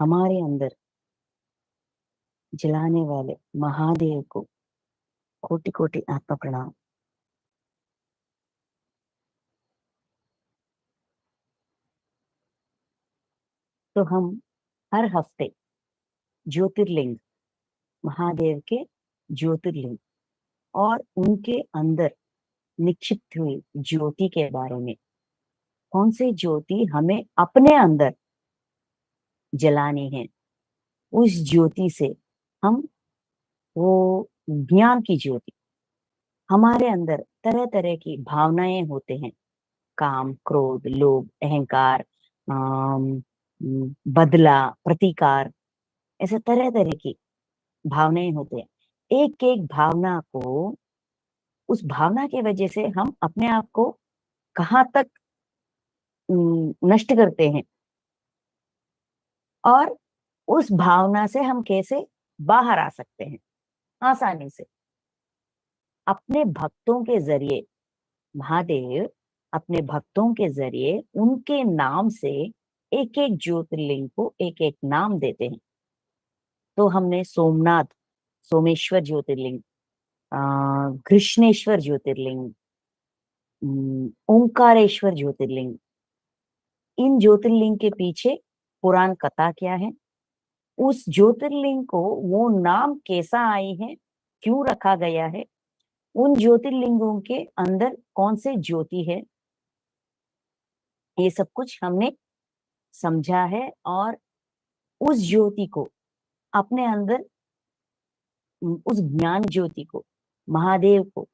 हमारे अंदर जलाने वाले महादेव को कोटि कोटि आत्मा प्रणाम। तो हम हर हफ्ते ज्योतिर्लिंग, महादेव के ज्योतिर्लिंग और उनके अंदर निक्षिप्त हुई ज्योति के बारे में, कौन से ज्योति हमें अपने अंदर जलानी है, उस ज्योति से हम वो ज्ञान की ज्योति, हमारे अंदर तरह तरह की भावनाएं होते हैं, काम, क्रोध, लोभ, अहंकार, बदला, प्रतीकार, ऐसे तरह तरह की भावनाएं होते हैं। एक एक भावना को, उस भावना की वजह से हम अपने आप को कहाँ तक नष्ट करते हैं और उस भावना से हम कैसे बाहर आ सकते हैं आसानी से। अपने भक्तों के जरिए महादेव अपने भक्तों के जरिए उनके नाम से एक एक ज्योतिर्लिंग को एक एक नाम देते हैं। तो हमने सोमनाथ, सोमेश्वर ज्योतिर्लिंग, कृष्णेश्वर ज्योतिर्लिंग, ओंकारेश्वर ज्योतिर्लिंग, इन ज्योतिर्लिंग के पीछे पुराण कथा क्या है, उस ज्योतिर्लिंग को वो नाम कैसा आई है, क्यों रखा गया है, उन ज्योतिर्लिंगों के अंदर कौन से ज्योति है, ये सब कुछ हमने समझा है। और उस ज्योति को अपने अंदर, उस ज्ञान ज्योति को, महादेव को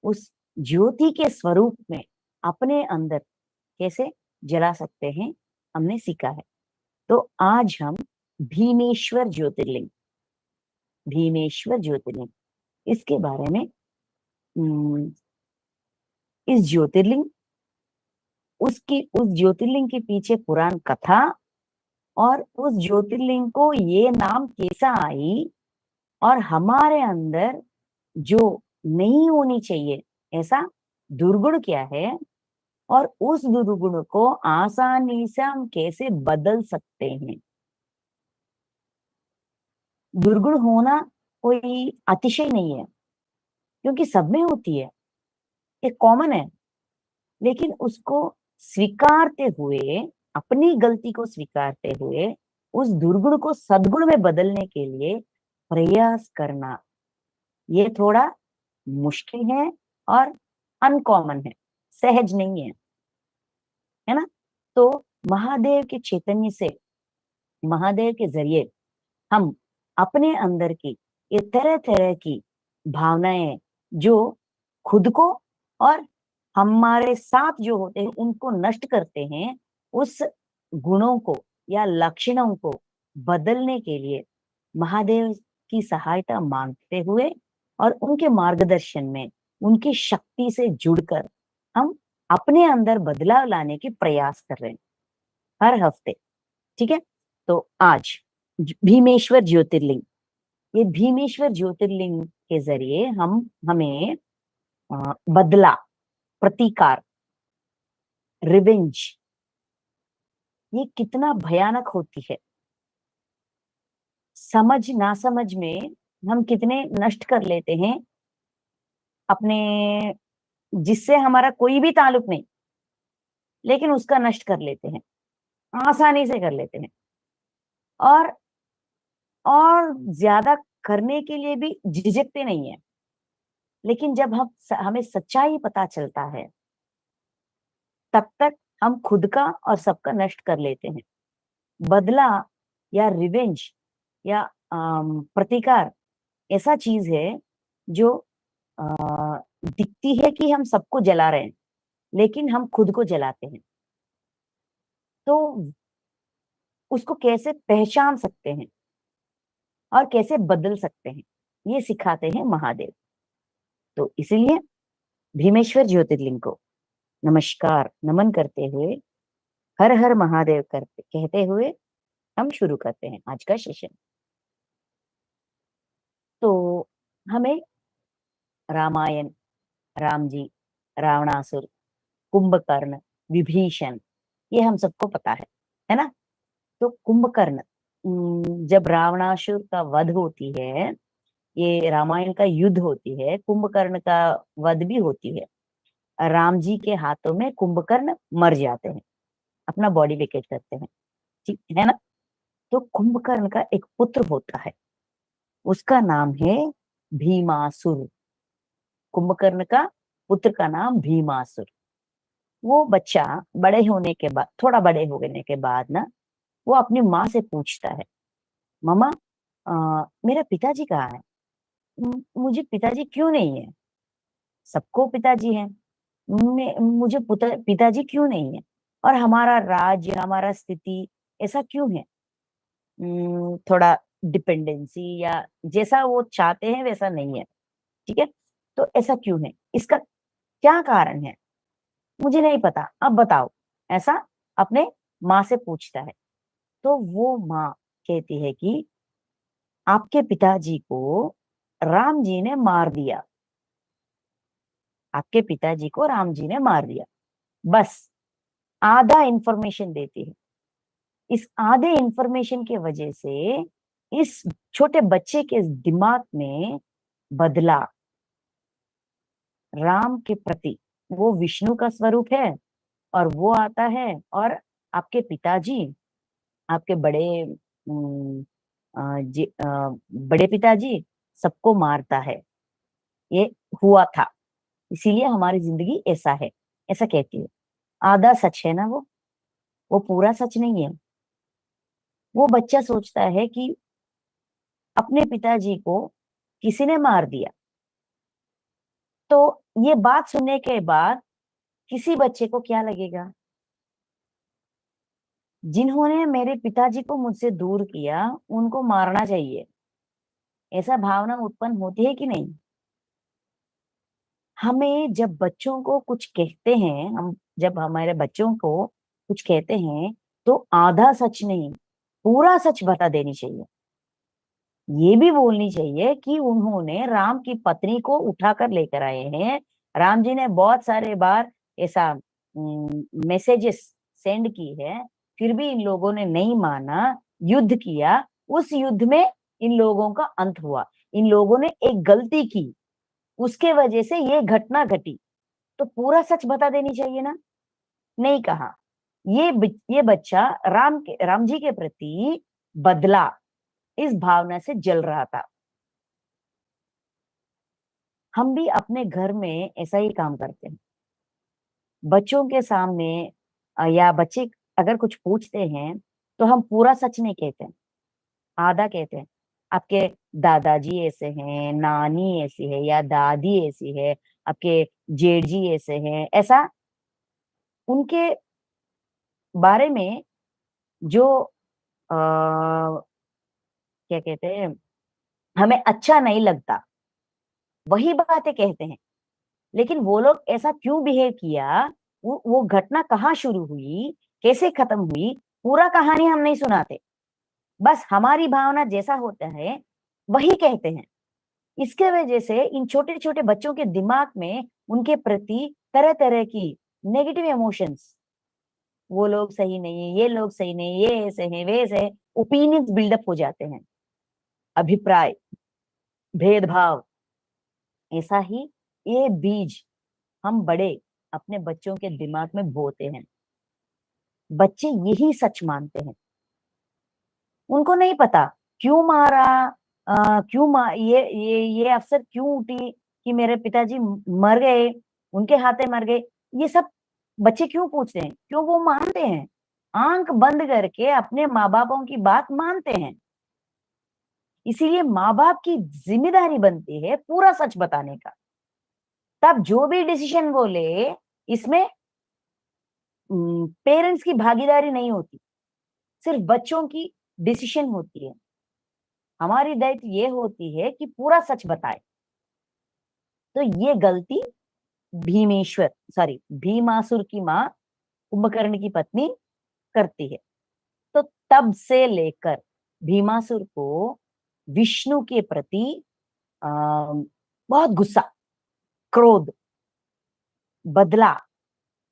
उस ज्योति के स्वरूप में अपने अंदर कैसे जला सकते हैं, हमने सीखा है। तो आज हम भीमेश्वर ज्योतिर्लिंग, भीमेश्वर ज्योतिर्लिंग, इसके बारे में, इस ज्योतिर्लिंग, उसकी, उस ज्योतिर्लिंग के पीछे पुराण कथा और उस ज्योतिर्लिंग को ये नाम कैसा आई, और हमारे अंदर जो नहीं होनी चाहिए ऐसा दुर्गुण क्या है, और उस दुर्गुण को आसानी से हम कैसे बदल सकते हैं। दुर्गुण होना कोई अतिशय नहीं है, क्योंकि सब में होती है, एक कॉमन है। लेकिन उसको स्वीकारते हुए, अपनी गलती को स्वीकारते हुए उस दुर्गुण को सद्गुण में बदलने के लिए प्रयास करना, ये थोड़ा मुश्किल है और अनकॉमन है, सहज नहीं है ना। तो महादेव के चैतन्य से, महादेव के जरिए हम अपने अंदर की ये तरह तरह की भावनाएं, जो खुद को और हमारे साथ जो होते हैं उनको नष्ट करते हैं, उस गुणों को या लक्षणों को बदलने के लिए महादेव की सहायता मांगते हुए और उनके मार्गदर्शन में, उनकी शक्ति से जुड़कर हम अपने अंदर बदलाव लाने की प्रयास कर रहे हैं हर हफ्ते। ठीक है। तो आज भीमेश्वर ज्योतिर्लिंग, ये भीमेश्वर ज्योतिर्लिंग के जरिए हम हमें बदला, प्रतिकार, रिवेंज, ये कितना भयानक होती है, समझ ना समझ में हम कितने नष्ट कर लेते हैं अपने, जिससे हमारा कोई भी ताल्लुक नहीं, लेकिन उसका नष्ट कर लेते हैं, आसानी से कर लेते हैं। और और ज्यादा करने के लिए भी झिझकते नहीं है। लेकिन जब हमें सच्चाई पता चलता है, तब तक हम खुद का और सबका नष्ट कर लेते हैं। बदला या रिवेंज या प्रतिकार ऐसा चीज है जो दिखती है कि हम सबको जला रहे हैं, लेकिन हम खुद को जलाते हैं। तो उसको कैसे पहचान सकते हैं और कैसे बदल सकते हैं, ये सिखाते हैं महादेव। तो इसीलिए भीमेश्वर ज्योतिर्लिंग को नमस्कार, नमन करते हुए, हर हर महादेव करते कहते हुए हम शुरू करते हैं आज का सेशन। तो हमें रामायण, राम जी, रावणासुर, कुंभकर्ण, विभीषण, ये हम सबको पता है ना। तो कुंभकर्ण, जब रावणासुर का वध होती है, ये रामायण का युद्ध होती है, कुंभकर्ण का वध भी होती है। राम जी के हाथों में कुंभकर्ण मर जाते हैं, अपना बॉडी वेकेट करते हैं, ठीक है ना। तो कुंभकर्ण का एक पुत्र होता है, उसका नाम है भीमासुर। कुंभकर्ण का पुत्र का नाम भीमासुर। वो बच्चा बड़े होने के बाद, थोड़ा बड़े होने के बाद ना, वो अपनी माँ से पूछता है, मम्मा, मेरा पिताजी कहाँ है? मुझे पिताजी क्यों नहीं है? सबको पिताजी हैं, मुझे पिताजी क्यों नहीं है? और हमारा राज्य, हमारा स्थिति ऐसा क्यों है? थोड़ा डिपेंडेंसी या जैसा वो चाहते हैं वैसा नहीं है, ठीक है। तो ऐसा क्यों है, इसका क्या कारण है? मुझे नहीं पता, अब बताओ, ऐसा अपने माँ से पूछता है। तो वो माँ कहती है कि आपके पिताजी को राम जी ने मार दिया, आपके पिताजी को राम जी ने मार दिया। बस आधा इंफॉर्मेशन देती है। इस आधे इंफॉर्मेशन की वजह से इस छोटे बच्चे के दिमाग में बदला, राम के प्रति, वो विष्णु का स्वरूप है और वो आता है और आपके पिताजी, आपके बड़े पिताजी सबको मारता है, ये हुआ था, इसीलिए हमारी जिंदगी ऐसा है, ऐसा कहती है। आधा सच है ना वो पूरा सच नहीं है। वो बच्चा सोचता है कि अपने पिताजी को किसी ने मार दिया। तो ये बात सुनने के बाद किसी बच्चे को क्या लगेगा? जिन्होंने मेरे पिताजी को मुझसे दूर किया, उनको मारना चाहिए, ऐसा भावना उत्पन्न होती है कि नहीं? हमें जब बच्चों को कुछ कहते हैं, हम जब हमारे बच्चों को कुछ कहते हैं, तो आधा सच नहीं, पूरा सच बता देनी चाहिए। ये भी बोलनी चाहिए कि उन्होंने राम की पत्नी को उठाकर लेकर आए हैं। राम जी ने बहुत सारे बार ऐसा मैसेजेस सेंड की है, फिर भी इन लोगों ने नहीं माना, युद्ध किया। उस युद्ध में इन लोगों का अंत हुआ। इन लोगों ने एक गलती की, उसके वजह से ये घटना घटी। तो पूरा सच बता देनी चाहिए ना, नहीं कहा। ये बच्चा राम जी के प्रति बदला, इस भावना से जल रहा था। हम भी अपने घर में ऐसा ही काम करते हैं। बच्चों के सामने या बच्चे अगर कुछ पूछते हैं, तो हम पूरा सच नहीं कहते हैं, आधा कहते हैं। आपके दादाजी ऐसे हैं, नानी ऐसी है या दादी ऐसी है, आपके जेठ जी ऐसे हैं, ऐसा उनके बारे में जो क्या कहते हैं, हमें अच्छा नहीं लगता, वही बातें कहते हैं। लेकिन वो लोग ऐसा क्यों बिहेव किया, वो घटना कहाँ शुरू हुई, कैसे खत्म हुई, पूरा कहानी हम नहीं सुनाते। बस हमारी भावना जैसा होता है वही कहते हैं। इसके वजह से इन छोटे छोटे बच्चों के दिमाग में उनके प्रति तरह तरह की नेगेटिव इमोशंस, वो लोग सही नहीं है, ये लोग सही नहीं, ये ऐसे हैं, वे ऐसे हैं, ओपिनियंस बिल्डअप हो जाते हैं, अभिप्राय, भेदभाव। ऐसा ही ये बीज हम बड़े अपने बच्चों के दिमाग में बोते हैं। बच्चे यही सच मानते हैं, उनको नहीं पता क्यों मारा, ये अफसर क्यों उठी कि मेरे पिताजी मर गए, उनके हाथे मर गए। ये सब बच्चे क्यों पूछते हैं? क्यों वो मानते हैं, आंख बंद करके अपने माँ बापों की बात मानते हैं। इसीलिए माँ बाप की जिम्मेदारी बनती है पूरा सच बताने का। तब जो भी डिसीजन वो ले, इसमें पेरेंट्स की भागीदारी नहीं होती, सिर्फ बच्चों की डिसीजन होती है। हमारी दायित्व ये होती है कि पूरा सच बताए। तो ये गलती भीमासुर की माँ, कुंभकर्ण की पत्नी करती है। तो तब से लेकर भीमासुर को विष्णु के प्रति आ, बहुत गुस्सा, क्रोध, बदला,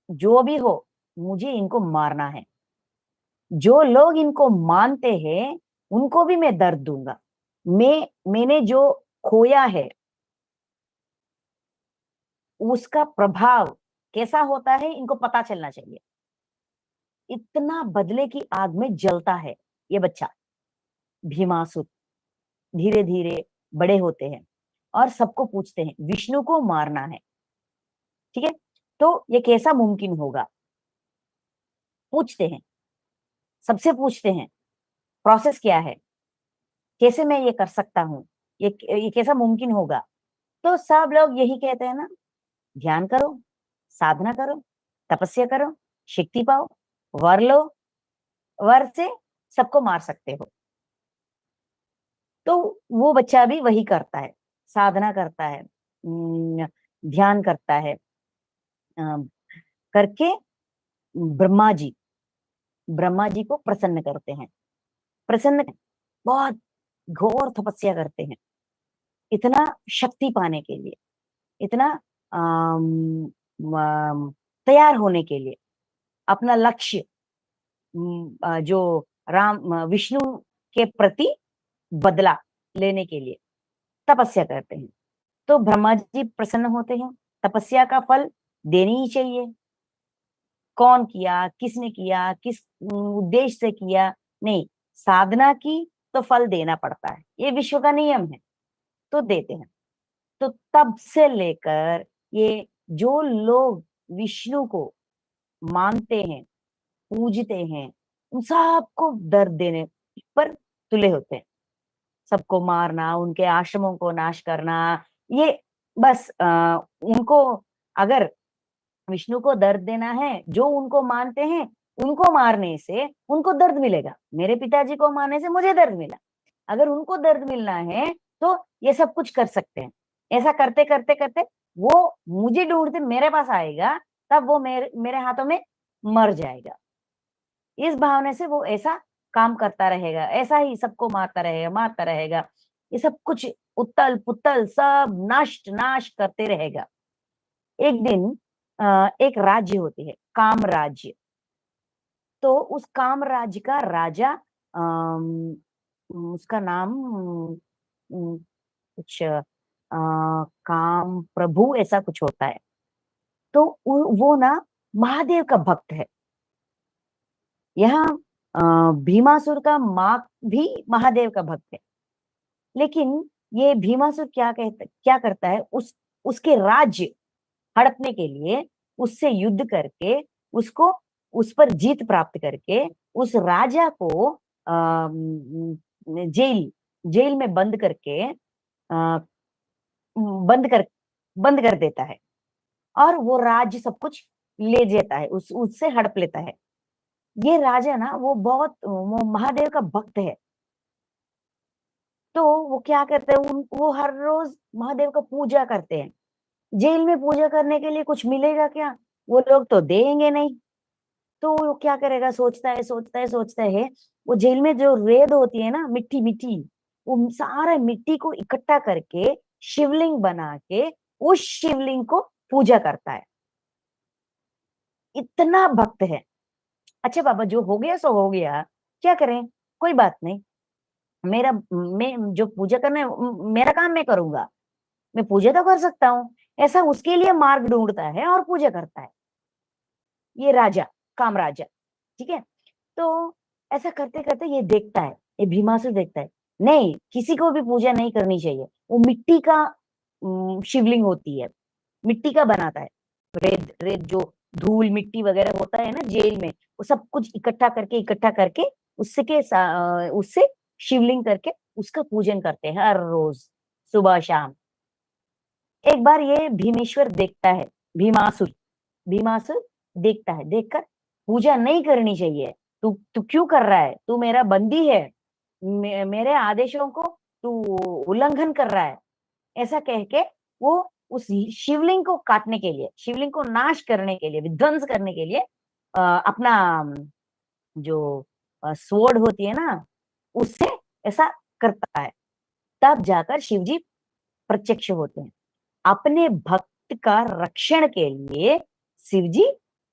जो भी हो, मुझे इनको मारना है। जो लोग इनको मानते हैं उनको भी मैं दर्द दूंगा। मैंने जो खोया है उसका प्रभाव कैसा होता है इनको पता चलना चाहिए। इतना बदले की आग में जलता है ये बच्चा भीमासुर। धीरे धीरे बड़े होते हैं और सबको पूछते हैं विष्णु को मारना है, ठीक है, तो ये कैसा मुमकिन होगा? पूछते हैं, सबसे पूछते हैं प्रोसेस क्या है, कैसे मैं ये कर सकता हूं, ये कैसा मुमकिन होगा? तो सब लोग यही कहते हैं ना, ध्यान करो, साधना करो, तपस्या करो, शक्ति पाओ, वर लो, वर से सबको मार सकते हो। तो वो बच्चा भी वही करता है, साधना करता है, ध्यान करता है, करके ब्रह्मा जी ब्रह्मा जी को प्रसन्न करते हैं। प्रसन्न, बहुत घोर तपस्या करते हैं इतना शक्ति पाने के लिए, इतना अम, तैयार होने के लिए, अपना लक्ष्य जो विष्णु के प्रति बदला लेने के लिए तपस्या करते हैं। तो ब्रह्मा जी प्रसन्न होते हैं, तपस्या का फल देनी ही चाहिए। कौन किया, किसने किया, किस उद्देश्य से किया, नहीं, साधना की तो फल देना पड़ता है, ये विश्व का नियम है, तो देते हैं। तो तब से लेकर ये जो लोग विष्णु को मानते हैं, पूजते हैं, उन सबको दर्द देने पर तुले होते हैं। सबको मारना, उनके आश्रमों को नाश करना, ये बस उनको, अगर विष्णु को दर्द देना है, जो उनको मानते हैं उनको मारने से उनको दर्द मिलेगा। मेरे पिताजी को मारने से मुझे दर्द मिला, अगर उनको दर्द मिलना है तो ये सब कुछ कर सकते हैं। ऐसा करते करते करते वो मुझे ढूंढते मेरे पास आएगा, तब वो मेरे मेरे हाथों में मर जाएगा। इस भावना से वो ऐसा काम करता रहेगा, ऐसा ही सबको मारता रहेगा, ये सब कुछ उत्तल पुत्तल सब नष्ट नाश करते रहेगा। एक दिन एक राज्य होती है, काम राज्य। तो उस काम राज्य का राजा, अम, उसका नाम कुछ काम प्रभु ऐसा कुछ होता है। तो वो ना महादेव का भक्त है। यहाँ भीमासुर का माँ भी महादेव का भक्त है। लेकिन ये भीमासुर क्या करता है, उसके राज्य हड़पने के लिए उससे युद्ध करके, उसको उस पर जीत प्राप्त करके उस राजा को जेल जेल में अ, बंद कर बंद कर देता है और वो राज्य सब कुछ ले जाता है, उससे हड़प लेता है। ये राजा ना वो महादेव का भक्त है। तो वो क्या करते हैं, वो हर रोज महादेव का पूजा करते हैं। जेल में पूजा करने के लिए कुछ मिलेगा क्या? वो लोग तो देंगे नहीं। तो वो क्या करेगा, सोचता है, वो जेल में जो रेत होती है ना, मिट्टी मिट्टी, वो सारा मिट्टी को इकट्ठा करके शिवलिंग बना के उस शिवलिंग को पूजा करता है। इतना भक्त है। अच्छा बाबा, जो हो गया सो हो गया, क्या करें, कोई बात नहीं। मैं जो पूजा करना है मेरा काम मैं करूंगा, मैं पूजा तो कर सकता हूँ। ऐसा उसके लिए मार्ग ढूंढता है और पूजा करता है ये राजा, काम राजा, ठीक है। तो ऐसा करते करते ये देखता है, ये भीमासुर देखता है, नहीं, किसी को भी पूजा नहीं करनी चाहिए। वो मिट्टी का शिवलिंग होती है, मिट्टी का बनाता है। रेत रेत जो धूल मिट्टी वगैरह होता है ना जेल में, वो सब कुछ इकट्ठा करके उससे शिवलिंग करके उसका पूजन करते हैं हर रोज सुबह शाम। एक बार ये भीमेश्वर देखता है, भीमासुर भीमासुर देखता है, देखकर पूजा नहीं करनी चाहिए, तू तू क्यों कर रहा है, तू मेरा बंदी है, मेरे आदेशों को तू उल्लंघन कर रहा है। ऐसा कह के वो उस शिवलिंग को काटने के लिए, शिवलिंग को नाश करने के लिए, विध्वंस करने के लिए अपना जो स्वॉर्ड होती है ना, उससे ऐसा करता है। तब जाकर शिवजी प्रत्यक्ष होते हैं। अपने भक्त का रक्षण के लिए शिवजी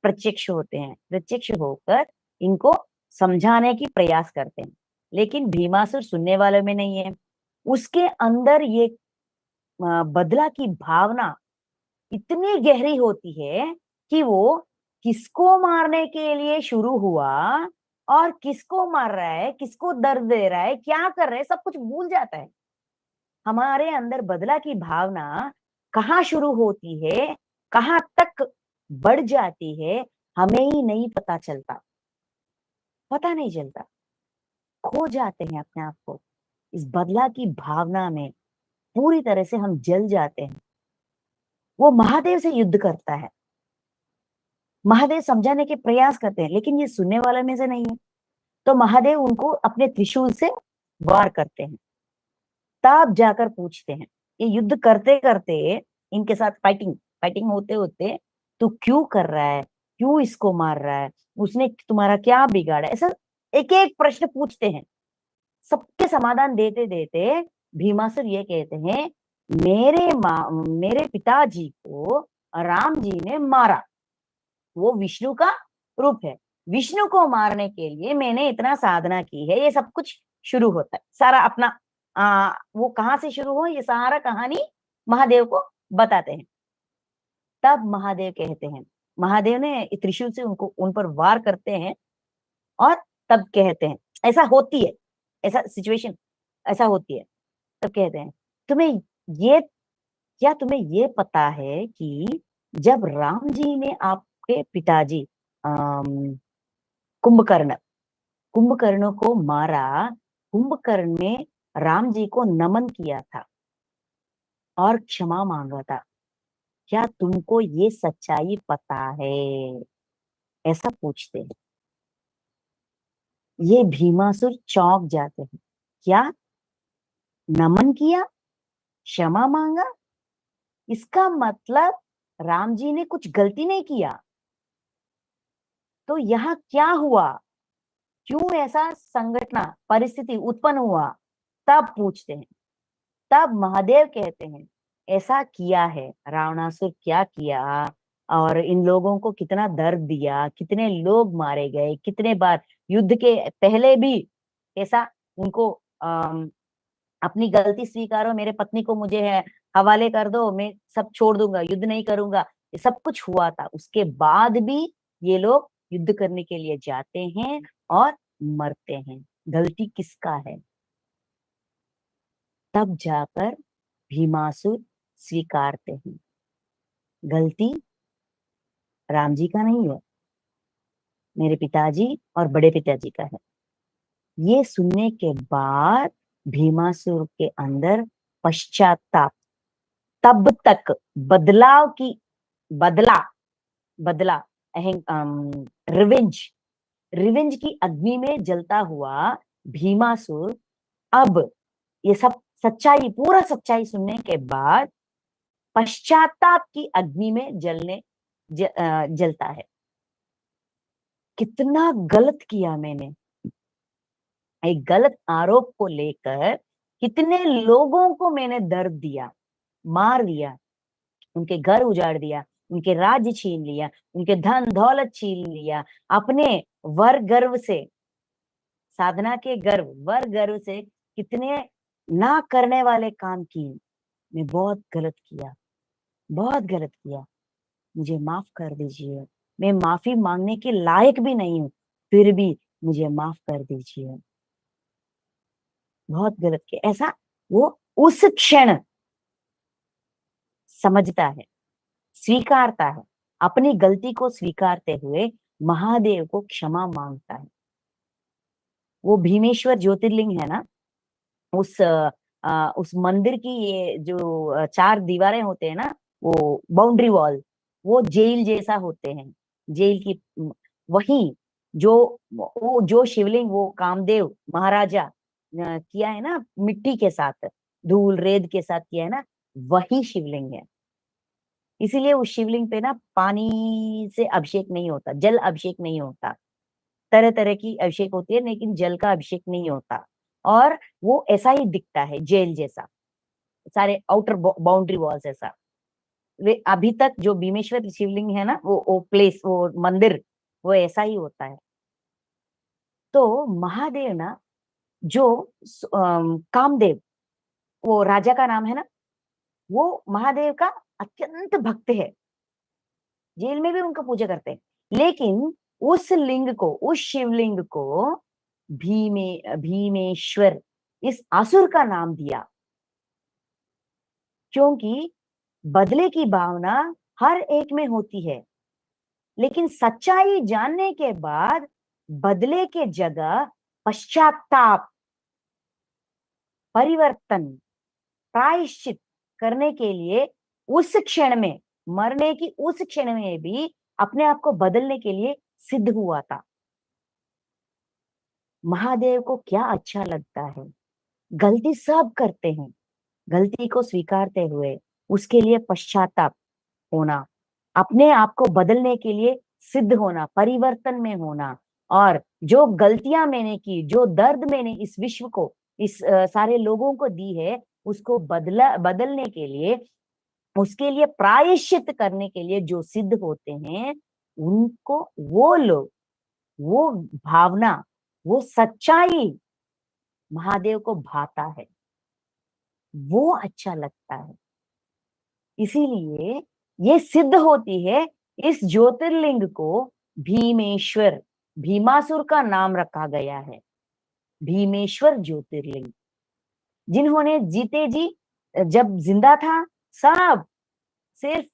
प्रत्यक्ष होते हैं, प्रत्यक्ष होकर इनको समझाने की प्रयास करते हैं। लेकिन भीमासुर सुनने वालों में नहीं है। उसके अंदर ये बदला की भावना इतनी गहरी होती है कि वो किसको मारने के लिए शुरू हुआ और किसको मार रहा है, किसको दर्द दे रहा है, क्या कर रहा है, सब कुछ भूल जाता है। हमारे अंदर बदला की भावना कहाँ शुरू होती है, कहाँ तक बढ़ जाती है, हमें ही नहीं पता चलता, पता नहीं चलता। खो जाते हैं अपने आप को इस बदला की भावना में, पूरी तरह से हम जल जाते हैं। वो महादेव से युद्ध करता है, महादेव समझाने के प्रयास करते हैं, लेकिन ये सुनने वाले में से नहीं है। तो महादेव उनको अपने त्रिशूल से वार करते हैं। तब जाकर पूछते हैं, ये युद्ध करते करते इनके साथ फाइटिंग फाइटिंग होते होते तू क्यों कर रहा है, क्यों इसको मार रहा है, उसने तुम्हारा क्या बिगाड़ा, ऐसा एक एक प्रश्न पूछते हैं। सबके समाधान देते देते भीमासुर ये कहते हैं, मेरे पिताजी को राम जी ने मारा, वो विष्णु का रूप है, विष्णु को मारने के लिए मैंने इतना साधना की है। ये सब कुछ शुरू होता है सारा अपना, वो कहाँ से शुरू हो, ये सारा कहानी महादेव को बताते हैं। तब महादेव कहते हैं, महादेव ने त्रिशूल से उनको उन पर वार करते हैं और तब कहते हैं, ऐसा होती है, ऐसा सिचुएशन ऐसा होती है। तब कहते हैं, तुम्हें ये क्या तुम्हें ये पता है कि जब राम जी ने आपके पिताजी अम, कुंभकर्ण कुंभकर्ण को मारा, कुंभकर्ण ने राम जी को नमन किया था और क्षमा मांगा था, क्या तुमको ये सच्चाई पता है, ऐसा पूछते हैं। ये भीमासुर चौंक जाते हैं, क्या नमन किया, क्षमा मांगा, इसका मतलब राम जी ने कुछ गलती नहीं किया, तो यहाँ क्या हुआ, क्यों ऐसा संघटना परिस्थिति उत्पन्न हुआ। तब पूछते हैं, तब महादेव कहते हैं, ऐसा किया है, रावणासुर क्या किया और इन लोगों को कितना दर्द दिया, कितने लोग मारे गए, कितने बार युद्ध के पहले भी ऐसा उनको अपनी गलती स्वीकारो, मेरे पत्नी को मुझे है हवाले कर दो, मैं सब छोड़ दूंगा, युद्ध नहीं करूंगा, ये सब कुछ हुआ था। उसके बाद भी ये लोग युद्ध करने के लिए जाते हैं और मरते हैं, गलती किसका है। तब जाकर भीमासुर स्वीकारते हैं, गलती राम जी का नहीं है, मेरे पिताजी और बड़े पिताजी का है। ये सुनने के बाद भीमासुर के अंदर पश्चाताप, तब तक बदलाव की बदला बदला रिवेंज रिवेंज की अग्नि में जलता हुआ भीमासुर अब ये सब सच्चाई, पूरा सच्चाई सुनने के बाद पश्चाताप की अग्नि में जलता है। कितना गलत किया मैंने, एक गलत आरोप को लेकर कितने लोगों को मैंने दर्द दिया, मार दिया, उनके घर उजाड़ दिया, उनके राज्य छीन लिया, उनके धन दौलत छीन लिया, अपने वर गर्व से, साधना के गर्व वर गर्व से कितने ना करने वाले काम किए। मैं बहुत गलत किया, बहुत गलत किया, मुझे माफ कर दीजिए, मैं माफी मांगने के लायक भी नहीं हूं, फिर भी मुझे माफ कर दीजिए, बहुत गलत किया, ऐसा वो उस क्षण समझता है, स्वीकारता है, अपनी गलती को स्वीकारते हुए महादेव को क्षमा मांगता है। वो भीमेश्वर ज्योतिर्लिंग है ना, उस मंदिर की ये जो चार दीवारें होते हैं ना, वो बाउंड्री वॉल, वो जेल जैसा होते हैं, जेल की वही जो वो जो शिवलिंग वो कामदेव महाराजा किया है ना, मिट्टी के साथ, धूल रेत के साथ किया है ना, वही शिवलिंग है। इसीलिए उस शिवलिंग पे ना पानी से अभिषेक नहीं होता, जल अभिषेक नहीं होता, तरह तरह की अभिषेक होती है लेकिन जल का अभिषेक नहीं होता। और वो ऐसा ही दिखता है, जेल जैसा, सारे आउटर बाउंड्री वॉल्स ऐसा। वे अभी तक जो भीमेश्वर शिवलिंग है ना, वो प्लेस, वो मंदिर, वो ऐसा ही होता है। तो महादेव ना जो कामदेव, वो राजा का नाम है ना, वो महादेव का अत्यंत भक्त है, जेल में भी उनका पूजा करते हैं। लेकिन उस लिंग को, उस शिवलिंग को भीमेश्वर, इस असुर का नाम दिया, क्योंकि बदले की भावना हर एक में होती है, लेकिन सच्चाई जानने के बाद बदले के जगह पश्चाताप, परिवर्तन, प्रायश्चित करने के लिए उस क्षण में, मरने की उस क्षण में भी अपने आप को बदलने के लिए सिद्ध हुआ था। महादेव को क्या अच्छा लगता है? गलती सब करते हैं, गलती को स्वीकारते हुए उसके लिए पश्चाताप होना, अपने आप को बदलने के लिए सिद्ध होना, परिवर्तन में होना, और जो गलतियां मैंने की, जो दर्द मैंने इस विश्व को, इस सारे लोगों को दी है, उसको बदलने के लिए, उसके लिए प्रायश्चित करने के लिए जो सिद्ध होते हैं, उनको, वो लोग, वो भावना, वो सच्चाई महादेव को भाता है, वो अच्छा लगता है। इसीलिए ये सिद्ध होती है, इस ज्योतिर्लिंग को भीमेश्वर, भीमासुर का नाम रखा गया है, भीमेश्वर ज्योतिर्लिंग। जिन्होंने जीते जी, जब जिंदा था, सब सिर्फ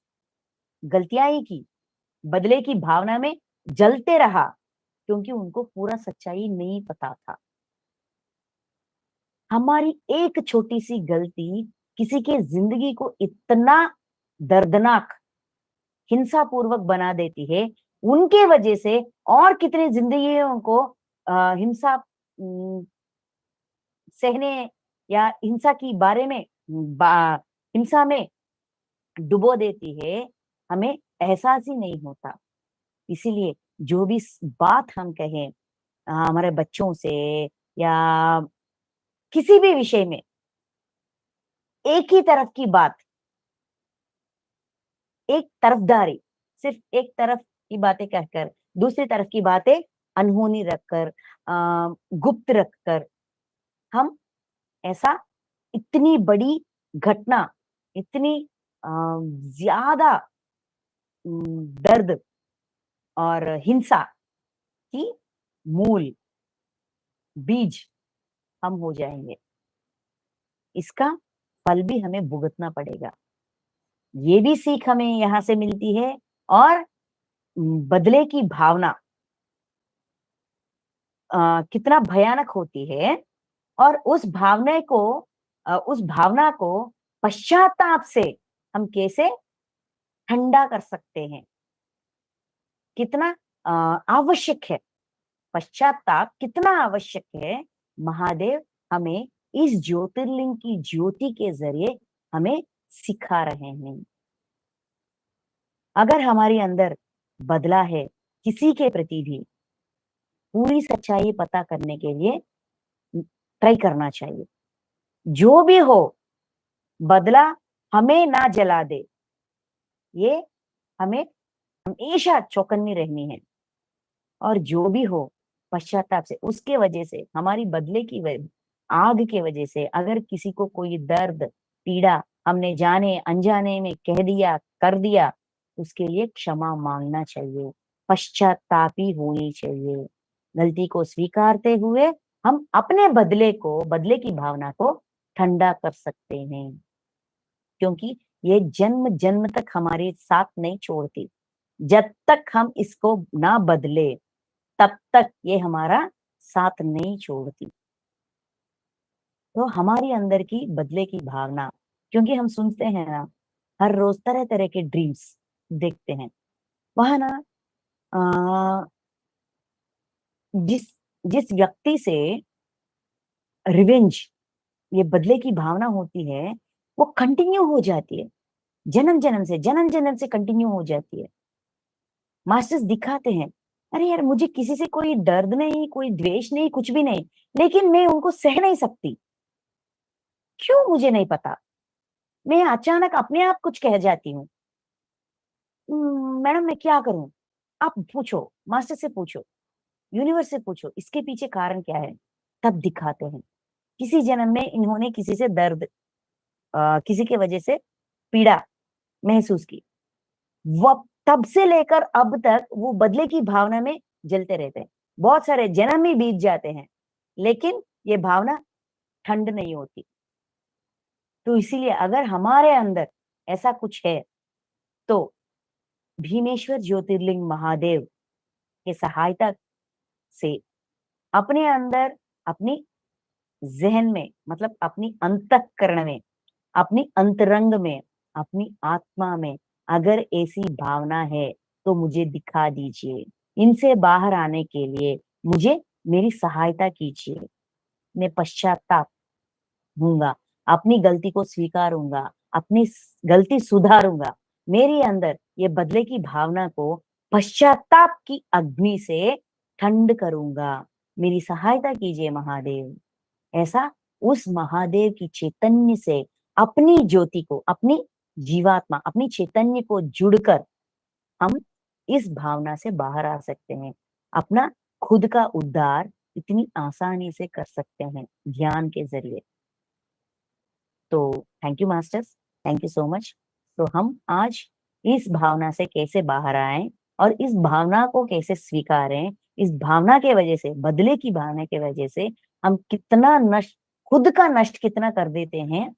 गलतियां ही की, बदले की भावना में जलते रहा, क्योंकि उनको पूरा सच्चाई नहीं पता था। हमारी एक छोटी सी गलती किसी के जिंदगी को इतना दर्दनाक, हिंसा पूर्वक बना देती है, उनके वजह से और कितनी जिंदगियों को हिंसा सहने, या हिंसा की बारे में, हिंसा में डुबो देती है, हमें एहसास ही नहीं होता। इसीलिए जो भी बात हम कहें हमारे बच्चों से, या किसी भी विषय में, एक ही तरफ की बात, एक तरफदारी, सिर्फ एक तरफ की बातें कहकर दूसरी तरफ की बातें अनहोनी रखकर, गुप्त रखकर, हम ऐसा, इतनी बड़ी घटना, इतनी ज्यादा दर्द और हिंसा की मूल, बीज हम हो जाएंगे। इसका फल भी हमें भुगतना पड़ेगा। ये भी सीख हमें यहाँ से मिलती है, और बदले की भावना कितना भयानक होती है, और उस भावना को पश्चाताप से हम कैसे ठंडा कर सकते हैं, कितना आवश्यक है, पश्चाताप कितना आवश्यक है, महादेव हमें इस ज्योतिर्लिंग की ज्योति के जरिए हमें सिखा रहे हैं। अगर हमारे अंदर बदला है किसी के प्रति भी, पूरी सच्चाई पता करने के लिए ट्राई करना चाहिए। जो भी हो, बदला हमें ना जला दे, ये हमें हमेशा चौकन्नी रहनी है। और जो भी हो, पश्चाताप से, उसके वजह से, हमारी बदले की आग के वजह से अगर किसी को कोई दर्द, पीड़ा हमने जाने अनजाने में कह दिया, कर दिया, उसके लिए क्षमा मांगना चाहिए, पश्चातापी होनी चाहिए। गलती को स्वीकारते हुए हम अपने बदले की भावना को ठंडा कर सकते हैं, क्योंकि ये जन्म जन्म तक हमारे साथ नहीं छोड़ती। जब तक हम इसको ना बदले, तब तक ये हमारा साथ नहीं छोड़ती। तो हमारी अंदर की बदले की भावना, क्योंकि हम सुनते हैं ना, हर रोज तरह तरह के ड्रीम्स देखते हैं, वहां ना अ, जिस जिस व्यक्ति से रिवेंज, ये बदले की भावना होती है, वो कंटिन्यू हो जाती है, जन्म जन्म से कंटिन्यू हो जाती है। मास्टर्स दिखाते हैं, अरे यार मुझे किसी से कोई दर्द नहीं, कोई द्वेष नहीं, कुछ भी नहीं, लेकिन मैं उनको सह नहीं सकती। क्यों मुझे नहीं पता, मैं अचानक अपने आप कुछ कह जाती हूँ। मैडम मैं क्या करूं? आप पूछो, मास्टर से पूछो, यूनिवर्स से पूछो, इसके पीछे कारण क्या है? तब दिखाते हैं। किसी जन्म में इन्होंने किसी से दर्द, किसी की वजह से पीड़ा महसूस की, वो तब से लेकर अब तक वो बदले की भावना में जलते रहते हैं। बहुत सारे जन्म ही बीत जाते हैं, लेकिन ये भावना ठंड नहीं होती। तो इसीलिए अगर हमारे अंदर ऐसा कुछ है, तो भीमेश्वर ज्योतिर्लिंग महादेव के सहायता से अपने अंदर, अपनी ज़हन में, मतलब अपनी अंतःकरण में, अपनी अंतरंग में, अपनी आत्मा में अगर ऐसी भावना है, तो मुझे दिखा दीजिए। इनसे बाहर आने के लिए मुझे मेरी सहायता कीजिए। मैं पश्चाताप हूँगा, अपनी गलती को स्वीकारूँगा, अपनी गलती सुधारूँगा। मेरे अंदर ये बदले की भावना को पश्चाताप की अग्नि से ठंड करूँगा। मेरी सहायता कीजिए महादेव। ऐसा उस महादेव की चैतन्य से अपनी ज्योति को, अपनी जीवात्मा, अपनी चैतन्य को जुड़कर हम इस भावना से बाहर आ सकते हैं। अपना खुद का उद्धार इतनी आसानी से कर सकते हैं ध्यान के ज़रिए। तो thank you masters, thank you so much. तो हम आज इस भावना से कैसे बाहर आएँ और इस भावना को कैसे स्वीकारें, इस भावना के वजह से, बदले की भावना की वजह से हम कितना नष्ट, खुद का नष्ट कितना कर देते हैं,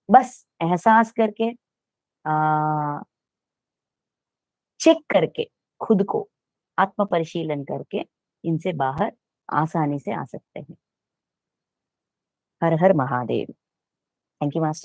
बस एहसास करके, चेक करके, खुद को आत्म परिशीलन करके इनसे बाहर आसानी से आ सकते हैं। हर हर महादेव। Thank you master.